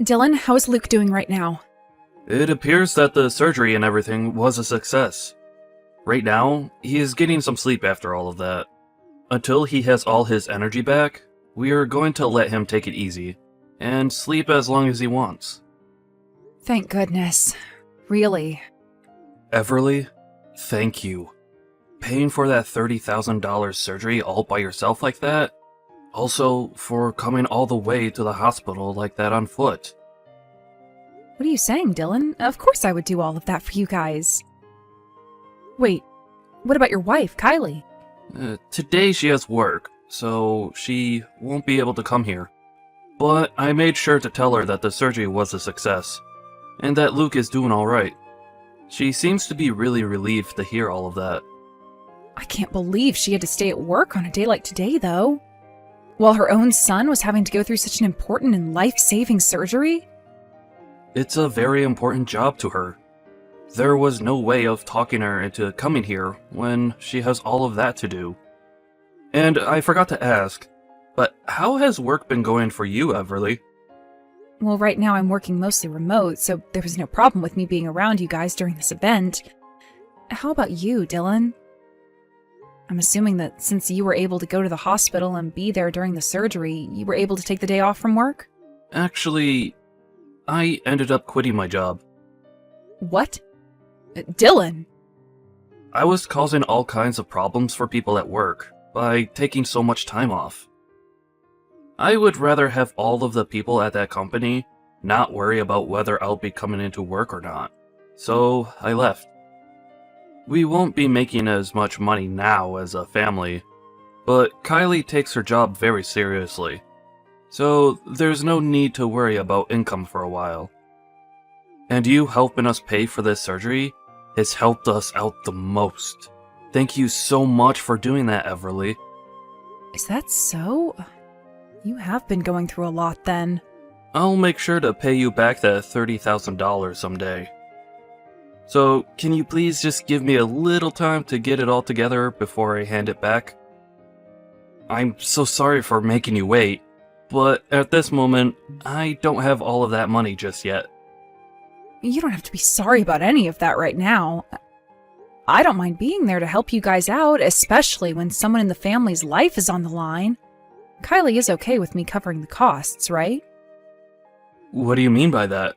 Dylan, how is Luke doing right now? It appears that the surgery and everything was a success. Right now, he is getting some sleep after all of that. Until he has all his energy back, we are going to let him take it easy, and sleep as long as he wants. Thank goodness. Really. Everly, thank you. Paying for that $30,000 surgery all by yourself like that? Also, for coming all the way to the hospital like that on foot. What are you saying, Dylan? Of course I would do all of that for you guys. Wait, what about your wife, Kylie? Today she has work, so she won't be able to come here. But I made sure to tell her that the surgery was a success, and that Luke is doing alright. She seems to be really relieved to hear all of that. I can't believe she had to stay at work on a day like today, though. While her own son was having to go through such an important and life-saving surgery? It's a very important job to her. There was no way of talking her into coming here when she has all of that to do. And I forgot to ask, but how has work been going for you, Everly? Well, right now I'm working mostly remote, so there was no problem with me being around you guys during this event. How about you, Dylan? I'm assuming that since you were able to go to the hospital and be there during the surgery, you were able to take the day off from work? Actually, I ended up quitting my job. What? Dylan! I was causing all kinds of problems for people at work by taking so much time off. I would rather have all of the people at that company not worry about whether I'll be coming into work or not. So I left. We won't be making as much money now as a family, but Kylie takes her job very seriously. So there's no need to worry about income for a while. And you helping us pay for this surgery has helped us out the most. Thank you so much for doing that, Everly. Is that so? You have been going through a lot then. I'll make sure to pay you back that $30,000 someday. So, can you please just give me a little time to get it all together before I hand it back? I'm so sorry for making you wait, but at this moment, I don't have all of that money just yet. You don't have to be sorry about any of that right now. I don't mind being there to help you guys out, especially when someone in the family's life is on the line. Kylie is okay with me covering the costs, right? What do you mean by that?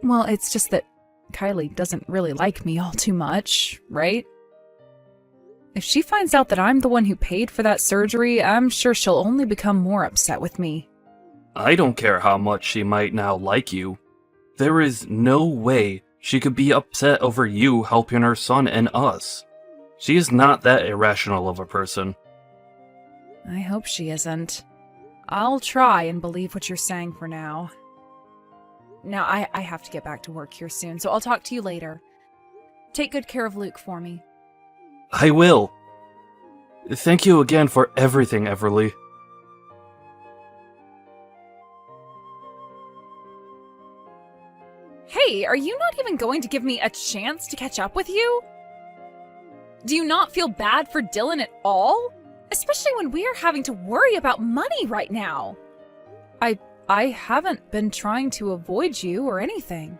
Well, it's just that Kylie doesn't really like me all too much, right? If she finds out that I'm the one who paid for that surgery, I'm sure she'll only become more upset with me. I don't care how much she might now like you. There is no way she could be upset over you helping her son and us. She is not that irrational of a person. I hope she isn't. I'll try and believe what you're saying for now. Now, I have to get back to work here soon, so I'll talk to you later. Take good care of Luke for me. I will. Thank you again for everything, Everly. Hey, are you not even going to give me a chance to catch up with you? Do you not feel bad for Dylan at all? Especially when we're having to worry about money right now. I haven't been trying to avoid you or anything.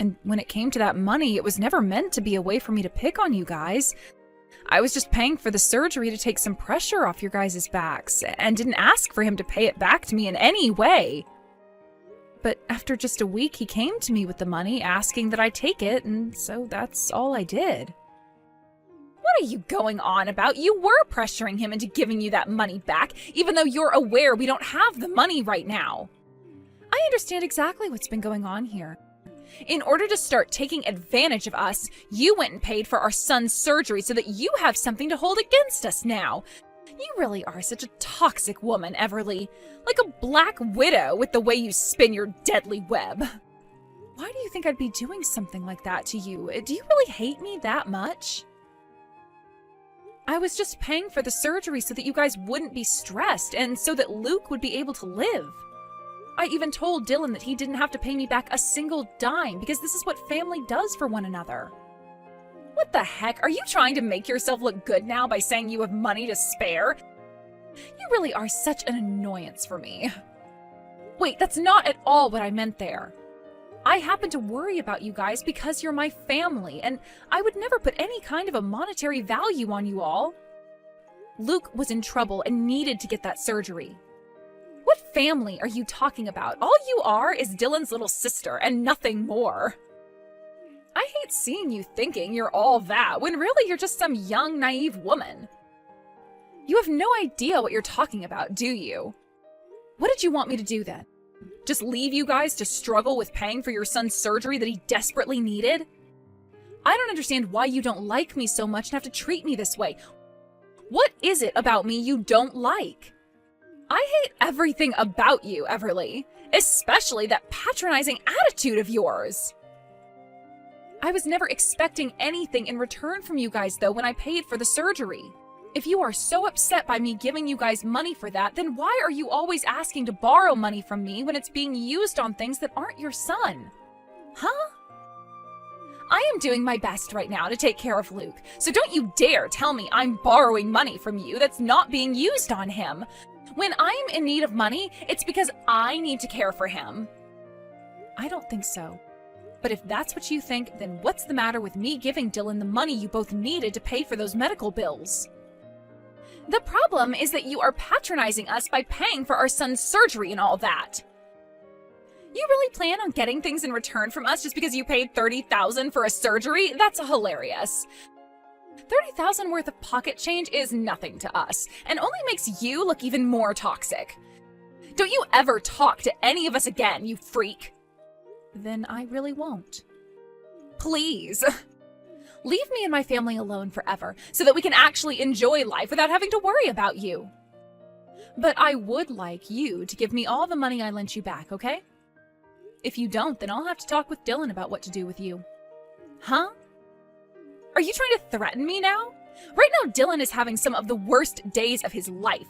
And when it came to that money, it was never meant to be a way for me to pick on you guys. I was just paying for the surgery to take some pressure off your guys' backs, and didn't ask for him to pay it back to me in any way. But after just a week, he came to me with the money, asking that I take it, and so that's all I did. What are you going on about? You were pressuring him into giving you that money back, even though you're aware we don't have the money right now. I understand exactly what's been going on here. In order to start taking advantage of us, you went and paid for our son's surgery so that you have something to hold against us now. You really are such a toxic woman, Everly. Like a black widow with the way you spin your deadly web. Why do you think I'd be doing something like that to you? Do you really hate me that much? I was just paying for the surgery so that you guys wouldn't be stressed and so that Luke would be able to live. I even told Dylan that he didn't have to pay me back a single dime because this is what family does for one another. What the heck? Are you trying to make yourself look good now by saying you have money to spare? You really are such an annoyance for me. Wait, that's not at all what I meant there. I happen to worry about you guys because you're my family, and I would never put any kind of a monetary value on you all. Luke was in trouble and needed to get that surgery. What family are you talking about? All you are is Dylan's little sister and nothing more. I hate seeing you thinking you're all that when really you're just some young, naive woman. You have no idea what you're talking about, do you? What did you want me to do then? Just leave you guys to struggle with paying for your son's surgery that he desperately needed? I don't understand why you don't like me so much and have to treat me this way. What is it about me you don't like? I hate everything about you, Everly, especially that patronizing attitude of yours. I was never expecting anything in return from you guys, though, when I paid for the surgery. If you are so upset by me giving you guys money for that, then why are you always asking to borrow money from me when it's being used on things that aren't your son? Huh? I am doing my best right now to take care of Luke, so don't you dare tell me I'm borrowing money from you that's not being used on him. When I'm in need of money, it's because I need to care for him. I don't think so. But if that's what you think, then what's the matter with me giving Dylan the money you both needed to pay for those medical bills? The problem is that you are patronizing us by paying for our son's surgery and all that. You really plan on getting things in return from us just because you paid $30,000 for a surgery? That's hilarious. $30,000 worth of pocket change is nothing to us, and only makes you look even more toxic. Don't you ever talk to any of us again, you freak. Then I really won't. Please. Leave me and my family alone forever so that we can actually enjoy life without having to worry about you. But I would like you to give me all the money I lent you back, okay? If you don't, then I'll have to talk with Dylan about what to do with you. Huh? Are you trying to threaten me now? Right now, Dylan is having some of the worst days of his life.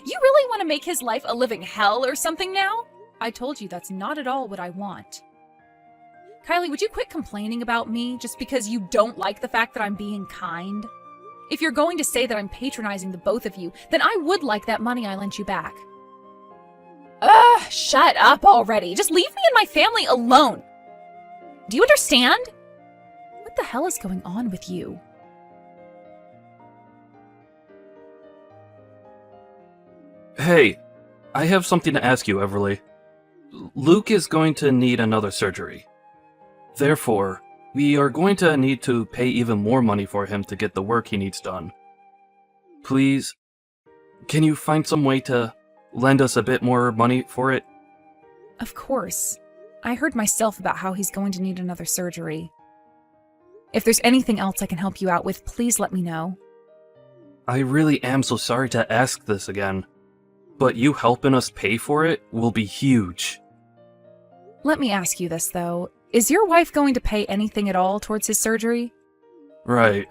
You really want to make his life a living hell or something now? I told you that's not at all what I want. Kylie, would you quit complaining about me just because you don't like the fact that I'm being kind? If you're going to say that I'm patronizing the both of you, then I would like that money I lent you back. Ugh, shut up already. Just leave me and my family alone. Do you understand? What the hell is going on with you? Hey, I have something to ask you, Everly. Luke is going to need another surgery. Therefore, we are going to need to pay even more money for him to get the work he needs done. Please, can you find some way to lend us a bit more money for it? Of course. I heard myself about how he's going to need another surgery. If there's anything else I can help you out with, please let me know. I really am so sorry to ask this again, but you helping us pay for it will be huge. Let me ask you this, though. Is your wife going to pay anything at all towards his surgery? Right.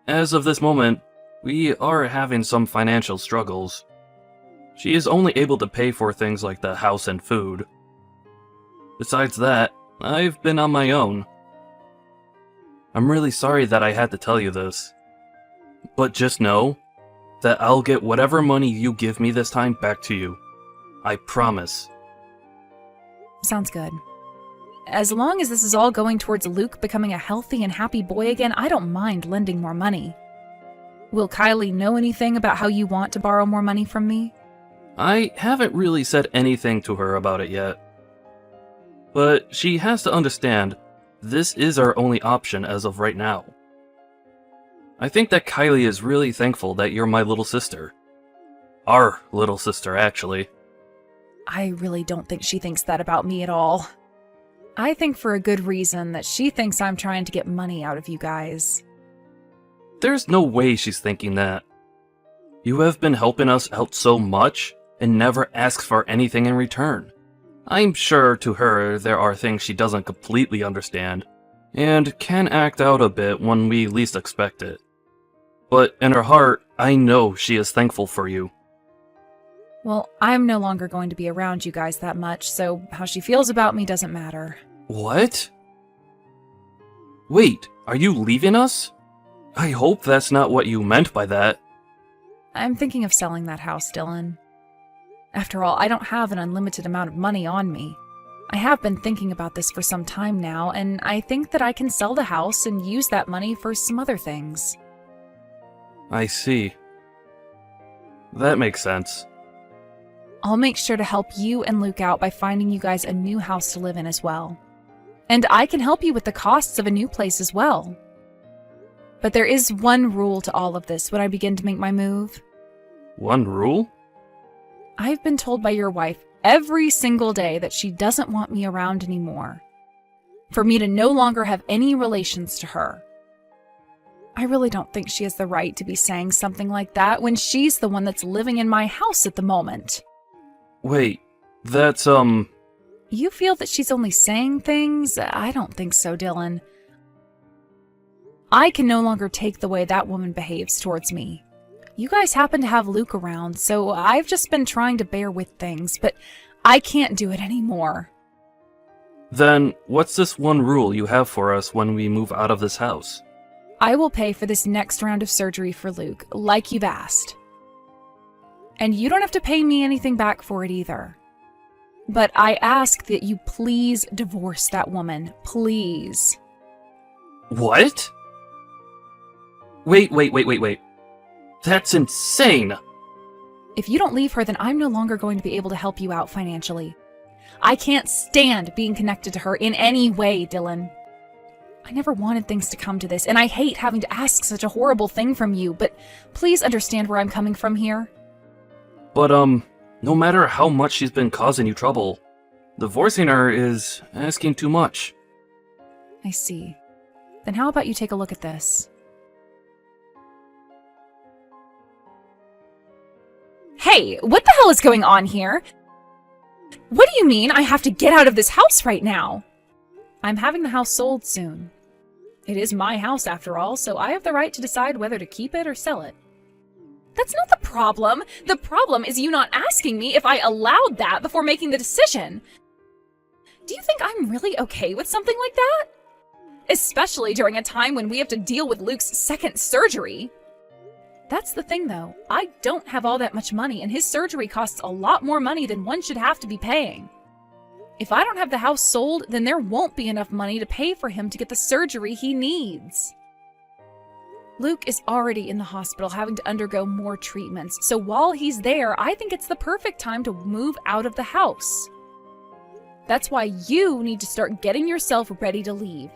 As of this moment, we are having some financial struggles. She is only able to pay for things like the house and food. Besides that, I've been on my own. I'm really sorry that I had to tell you this. But just know that I'll get whatever money you give me this time back to you. I promise. Sounds good. As long as this is all going towards Luke becoming a healthy and happy boy again, I don't mind lending more money. Will Kylie know anything about how you want to borrow more money from me? I haven't really said anything to her about it yet. But she has to understand, this is our only option as of right now. I think that Kylie is really thankful that you're my little sister. Our little sister, actually. I really don't think she thinks that about me at all. I think for a good reason that she thinks I'm trying to get money out of you guys. There's no way she's thinking that. You have been helping us out so much and never asks for anything in return. I'm sure to her there are things she doesn't completely understand, and can act out a bit when we least expect it. But in her heart, I know she is thankful for you. Well, I'm no longer going to be around you guys that much, so how she feels about me doesn't matter. What? Wait, are you leaving us? I hope that's not what you meant by that. I'm thinking of selling that house, Dylan. After all, I don't have an unlimited amount of money on me. I have been thinking about this for some time now, and I think that I can sell the house and use that money for some other things. I see. That makes sense. I'll make sure to help you and Luke out by finding you guys a new house to live in as well. And I can help you with the costs of a new place as well. But there is one rule to all of this when I begin to make my move. One rule? I've been told by your wife every single day that she doesn't want me around anymore. For me to no longer have any relations to her. I really don't think she has the right to be saying something like that when she's the one that's living in my house at the moment. Wait, that's, You feel that she's only saying things? I don't think so, Dylan. I can no longer take the way that woman behaves towards me. You guys happen to have Luke around, so I've just been trying to bear with things, but I can't do it anymore. Then what's this one rule you have for us when we move out of this house? I will pay for this next round of surgery for Luke, like you've asked. And you don't have to pay me anything back for it either. But I ask that you please divorce that woman. Please. What? Wait. That's insane! If you don't leave her, then I'm no longer going to be able to help you out financially. I can't stand being connected to her in any way, Dylan. I never wanted things to come to this, and I hate having to ask such a horrible thing from you, but please understand where I'm coming from here. But, no matter how much she's been causing you trouble, divorcing her is asking too much. I see. Then how about you take a look at this? Hey, what the hell is going on here? What do you mean I have to get out of this house right now? I'm having the house sold soon. It is my house after all, so I have the right to decide whether to keep it or sell it. That's not the problem. The problem is you not asking me if I allowed that before making the decision. Do you think I'm really okay with something like that? Especially during a time when we have to deal with Luke's second surgery. That's the thing, though. I don't have all that much money, and his surgery costs a lot more money than one should have to be paying. If I don't have the house sold, then there won't be enough money to pay for him to get the surgery he needs. Luke is already in the hospital having to undergo more treatments, so while he's there, I think it's the perfect time to move out of the house. That's why you need to start getting yourself ready to leave.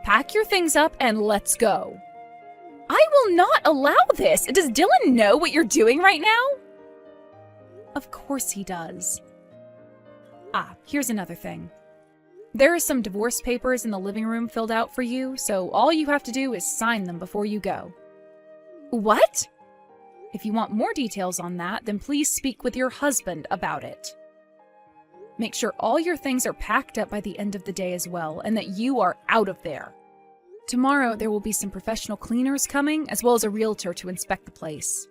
Pack your things up and let's go. I will not allow this. Does Dylan know what you're doing right now? Of course he does. Here's another thing. There are some divorce papers in the living room filled out for you, so all you have to do is sign them before you go. What? If you want more details on that, then please speak with your husband about it. Make sure all your things are packed up by the end of the day as well, and that you are out of there. Tomorrow, there will be some professional cleaners coming, as well as a realtor to inspect the place.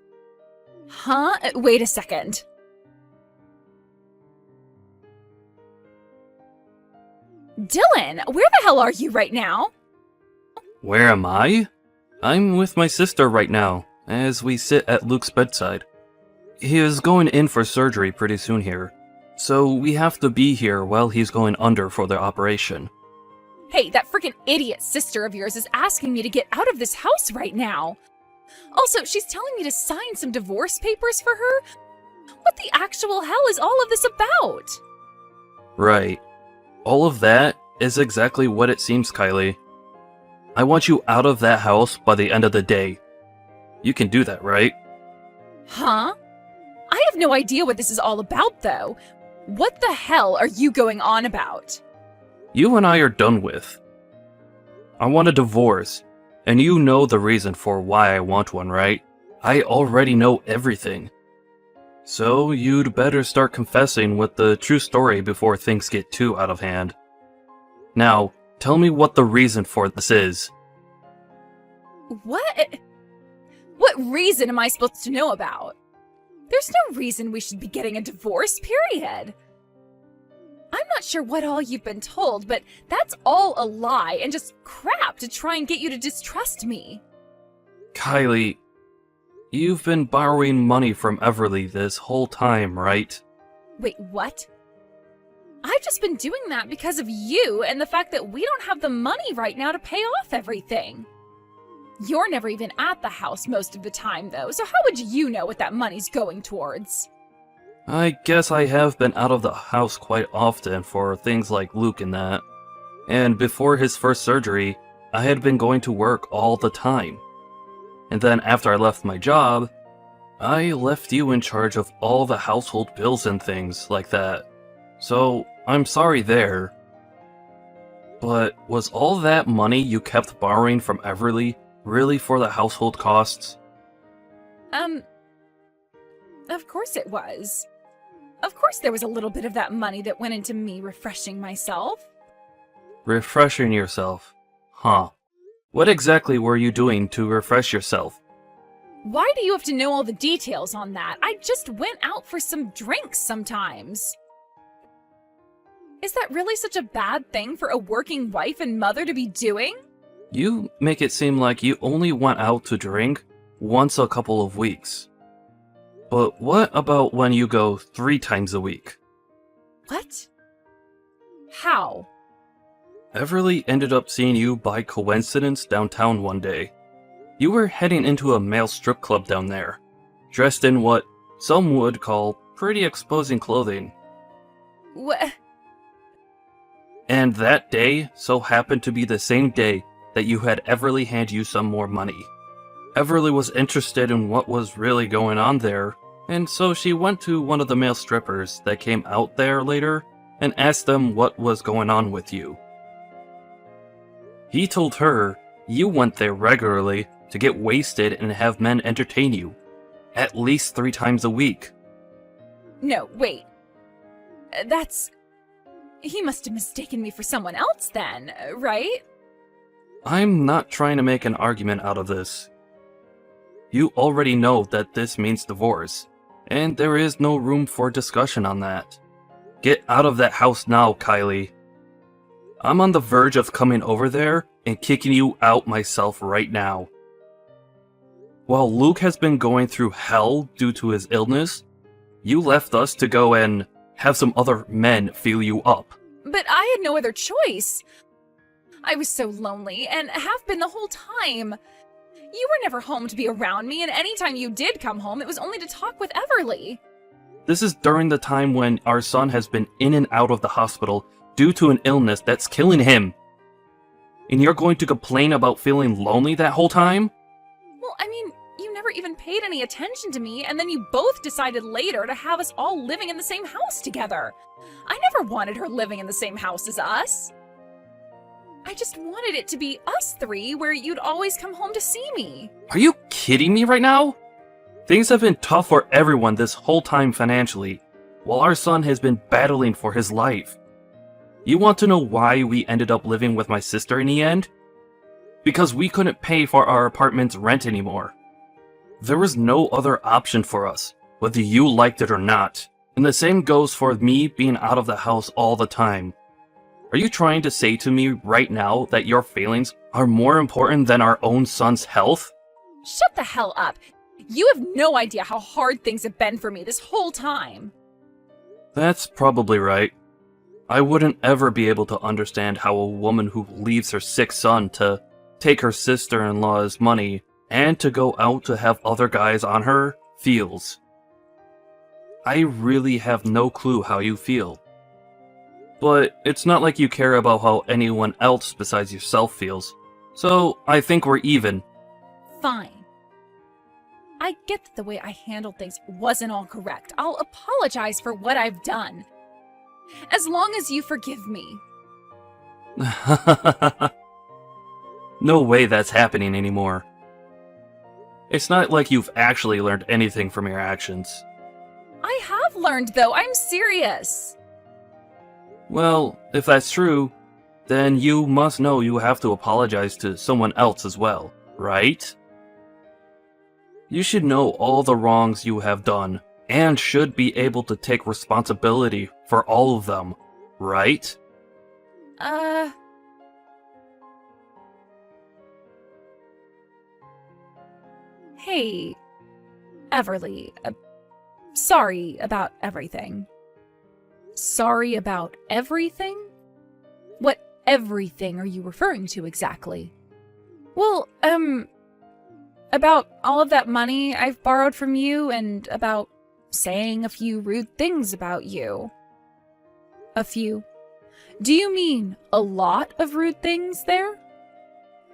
Huh? Wait a second. Dylan, where the hell are you right now? Where am I? I'm with my sister right now, as we sit at Luke's bedside. He is going in for surgery pretty soon here, so we have to be here while he's going under for the operation. Hey, that freaking idiot sister of yours is asking me to get out of this house right now. Also, she's telling me to sign some divorce papers for her? What the actual hell is all of this about? Right. All of that is exactly what it seems, Kylie. I want you out of that house by the end of the day. You can do that, right? Huh? I have no idea what this is all about, though. What the hell are you going on about? You and I are done with. I want a divorce, and you know the reason for why I want one, right? I already know everything. So you'd better start confessing with the true story before things get too out of hand. Now, tell me what the reason for this is. What? What reason am I supposed to know about? There's no reason we should be getting a divorce, period. I'm not sure what all you've been told, but that's all a lie and just crap to try and get you to distrust me. Kylie, You've been borrowing money from Everly this whole time, right? Wait, what? I've just been doing that because of you and the fact that we don't have the money right now to pay off everything. You're never even at the house most of the time, though, so how would you know what that money's going towards? I guess I have been out of the house quite often for things like Luke and that. And before his first surgery, I had been going to work all the time. And then after I left my job, I left you in charge of all the household bills and things like that. So, I'm sorry there. But was all that money you kept borrowing from Everly really for the household costs? Of course it was. Of course there was a little bit of that money that went into me refreshing myself. Refreshing yourself? Huh. What exactly were you doing to refresh yourself? Why do you have to know all the details on that? I just went out for some drinks sometimes. Is that really such a bad thing for a working wife and mother to be doing? You make it seem like you only went out to drink once a couple of weeks. But what about when you go 3 times a week? What? How? Everly ended up seeing you by coincidence downtown one day. You were heading into a male strip club down there, dressed in what some would call pretty exposing clothing. What? And that day so happened to be the same day that you had Everly hand you some more money. Everly was interested in what was really going on there, and so she went to one of the male strippers that came out there later and asked them what was going on with you. He told her you went there regularly to get wasted and have men entertain you, at least 3 times a week. No, wait. He must have mistaken me for someone else then, right? I'm not trying to make an argument out of this. You already know that this means divorce, and there is no room for discussion on that. Get out of that house now, Kylie. I'm on the verge of coming over there and kicking you out myself right now. While Luke has been going through hell due to his illness, you left us to go and have some other men feel you up. But I had no other choice. I was so lonely, and have been the whole time. You were never home to be around me, and anytime you did come home, it was only to talk with Everly. This is during the time when our son has been in and out of the hospital due to an illness that's killing him. And you're going to complain about feeling lonely that whole time? Well, I mean, you never even paid any attention to me, and then you both decided later to have us all living in the same house together. I never wanted her living in the same house as us. I just wanted it to be us 3 where you'd always come home to see me. Are you kidding me right now? Things have been tough for everyone this whole time financially, while our son has been battling for his life. You want to know why we ended up living with my sister in the end? Because we couldn't pay for our apartment's rent anymore. There was no other option for us, whether you liked it or not. And the same goes for me being out of the house all the time. Are you trying to say to me right now that your feelings are more important than our own son's health? Shut the hell up. You have no idea how hard things have been for me this whole time. That's probably right. I wouldn't ever be able to understand how a woman who leaves her sick son to take her sister-in-law's money and to go out to have other guys on her feels. I really have no clue how you feel. But it's not like you care about how anyone else besides yourself feels. So I think we're even. Fine. I get that the way I handled things wasn't all correct. I'll apologize for what I've done. As long as you forgive me. No way that's happening anymore. It's not like you've actually learned anything from your actions. I have learned, though. I'm serious. Well, if that's true, then you must know you have to apologize to someone else as well, right? You should know all the wrongs you have done, and should be able to take responsibility for all of them, right? Hey, Everly, sorry about everything. Sorry about everything? What everything are you referring to exactly? Well, about all of that money I've borrowed from you and about saying a few rude things about you. A few. Do you mean a lot of rude things there?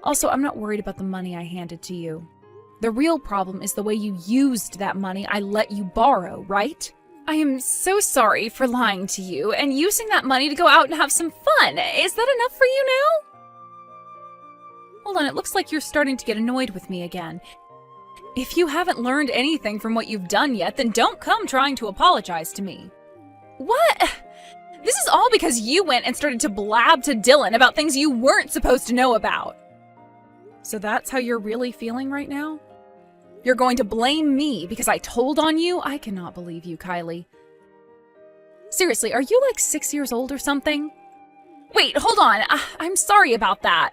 Also, I'm not worried about the money I handed to you. The real problem is the way you used that money I let you borrow, right? I am so sorry for lying to you and using that money to go out and have some fun. Is that enough for you now? Hold on, it looks like you're starting to get annoyed with me again. If you haven't learned anything from what you've done yet, then don't come trying to apologize to me. What? This is all because you went and started to blab to Dylan about things you weren't supposed to know about. So that's how you're really feeling right now? You're going to blame me because I told on you? I cannot believe you, Kylie. Seriously, are you like 6 years old or something? Wait, hold on. I'm sorry about that.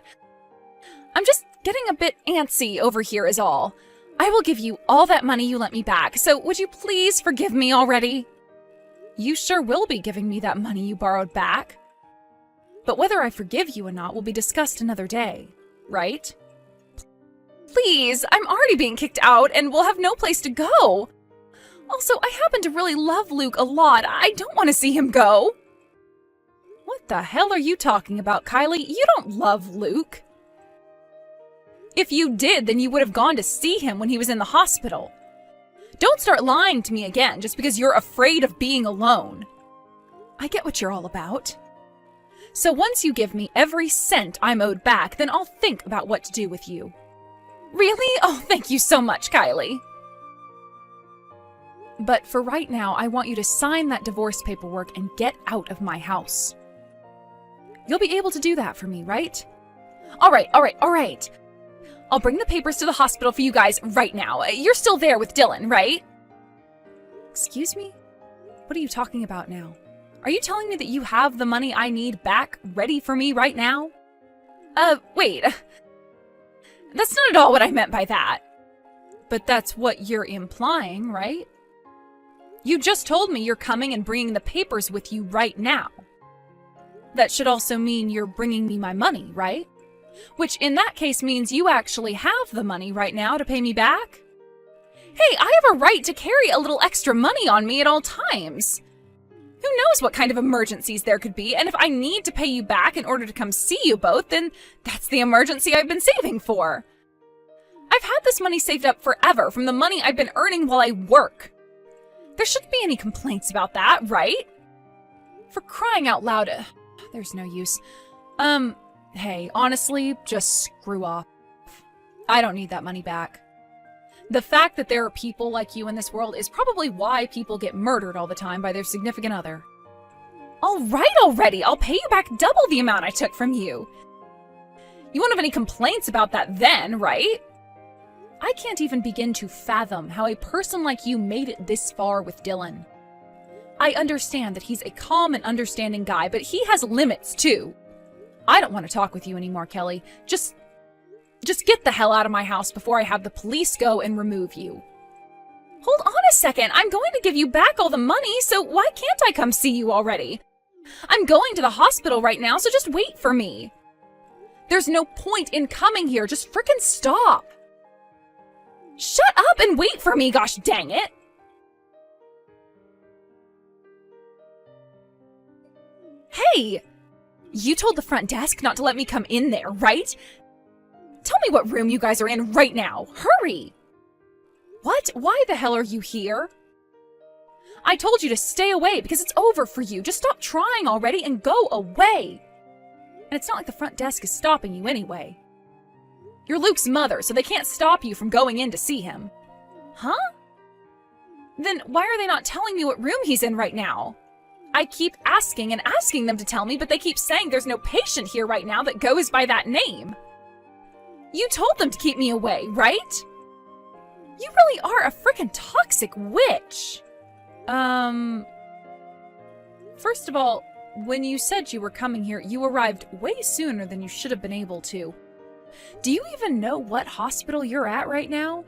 I'm just getting a bit antsy over here is all. I will give you all that money you lent me back, so would you please forgive me already? You sure will be giving me that money you borrowed back. But whether I forgive you or not will be discussed another day, right? Please, I'm already being kicked out and will have no place to go. Also, I happen to really love Luke a lot. I don't want to see him go. What the hell are you talking about, Kylie? You don't love Luke. If you did, then you would have gone to see him when he was in the hospital. Don't start lying to me again just because you're afraid of being alone. I get what you're all about. So once you give me every cent I'm owed back, then I'll think about what to do with you. Really? Oh, thank you so much, Kylie. But for right now, I want you to sign that divorce paperwork and get out of my house. You'll be able to do that for me, right? All right. I'll bring the papers to the hospital for you guys right now. You're still there with Dylan, right? Excuse me? What are you talking about now? Are you telling me that you have the money I need back ready for me right now? Wait. That's not at all what I meant by that. But that's what you're implying, right? You just told me you're coming and bringing the papers with you right now. That should also mean you're bringing me my money, right? Which in that case means you actually have the money right now to pay me back? Hey, I have a right to carry a little extra money on me at all times. Who knows what kind of emergencies there could be, and if I need to pay you back in order to come see you both, then that's the emergency I've been saving for. I've had this money saved up forever from the money I've been earning while I work. There shouldn't be any complaints about that, right? For crying out loud, there's no use. Hey, honestly, just screw off. I don't need that money back. The fact that there are people like you in this world is probably why people get murdered all the time by their significant other. All right already, I'll pay you back double the amount I took from you. You won't have any complaints about that then, right? I can't even begin to fathom how a person like you made it this far with Dylan. I understand that he's a calm and understanding guy, but he has limits too. I don't want to talk with you anymore, Kelly. Just get the hell out of my house before I have the police go and remove you. Hold on a second. I'm going to give you back all the money, so why can't I come see you already? I'm going to the hospital right now, so just wait for me. There's no point in coming here. Just frickin' stop. Shut up and wait for me, gosh dang it. Hey! You told the front desk not to let me come in there, right? Tell me what room you guys are in right now. Hurry! What? Why the hell are you here? I told you to stay away because it's over for you. Just stop trying already and go away. And it's not like the front desk is stopping you anyway. You're Luke's mother, so they can't stop you from going in to see him. Huh? Then why are they not telling me what room he's in right now? I keep asking and asking them to tell me, but they keep saying there's no patient here right now that goes by that name. You told them to keep me away, right? You really are a frickin' toxic witch. First of all, when you said you were coming here, you arrived way sooner than you should have been able to. Do you even know what hospital you're at right now?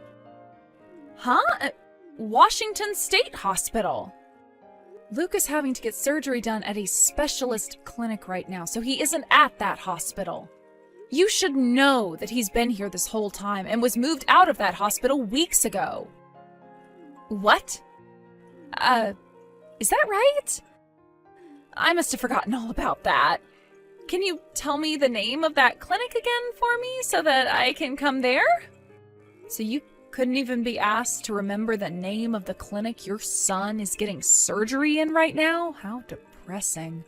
Huh? Washington State Hospital. Luke is having to get surgery done at a specialist clinic right now, so he isn't at that hospital. You should know that he's been here this whole time and was moved out of that hospital weeks ago. What? Is that right? I must have forgotten all about that. Can you tell me the name of that clinic again for me so that I can come there? So you couldn't even be asked to remember the name of the clinic your son is getting surgery in right now? How depressing.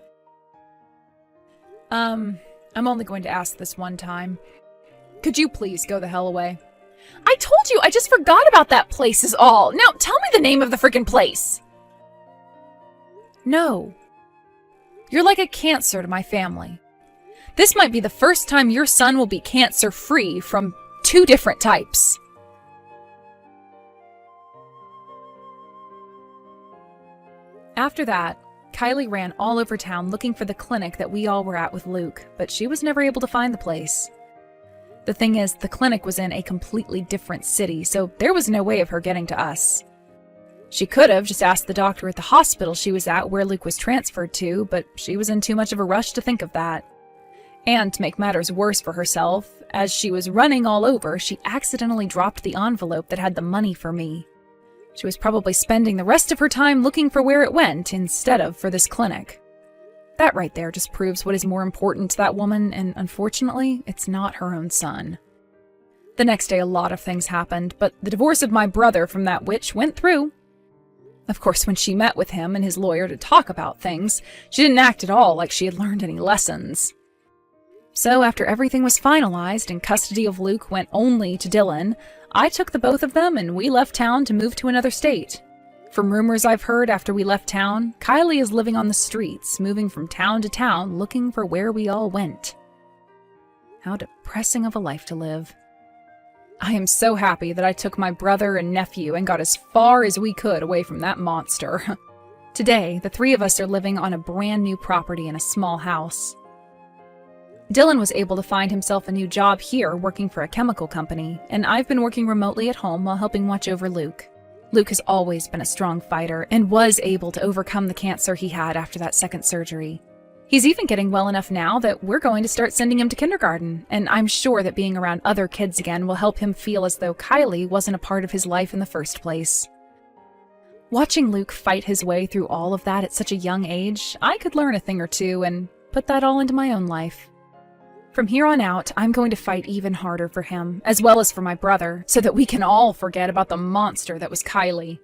I'm only going to ask this one time. Could you please go the hell away? I told you, I just forgot about that place is all. Now tell me the name of the freaking place. No. You're like a cancer to my family. This might be the first time your son will be cancer-free from 2 different types. After that, Kylie ran all over town looking for the clinic that we all were at with Luke, but she was never able to find the place. The thing is, the clinic was in a completely different city, so there was no way of her getting to us. She could have just asked the doctor at the hospital she was at where Luke was transferred to, but she was in too much of a rush to think of that. And to make matters worse for herself, as she was running all over, she accidentally dropped the envelope that had the money for me. She was probably spending the rest of her time looking for where it went instead of for this clinic. That right there just proves what is more important to that woman, and unfortunately, it's not her own son. The next day, a lot of things happened, but the divorce of my brother from that witch went through. Of course, when she met with him and his lawyer to talk about things, she didn't act at all like she had learned any lessons. So after everything was finalized and custody of Luke went only to Dylan, I took the both of them and we left town to move to another state. From rumors I've heard after we left town, Kylie is living on the streets, moving from town to town, looking for where we all went. How depressing of a life to live. I am so happy that I took my brother and nephew and got as far as we could away from that monster. Today, the 3 of us are living on a brand new property in a small house. Dylan was able to find himself a new job here working for a chemical company, and I've been working remotely at home while helping watch over Luke. Luke has always been a strong fighter and was able to overcome the cancer he had after that second surgery. He's even getting well enough now that we're going to start sending him to kindergarten, and I'm sure that being around other kids again will help him feel as though Kylie wasn't a part of his life in the first place. Watching Luke fight his way through all of that at such a young age, I could learn a thing or two and put that all into my own life. From here on out, I'm going to fight even harder for him, as well as for my brother, so that we can all forget about the monster that was Kylie.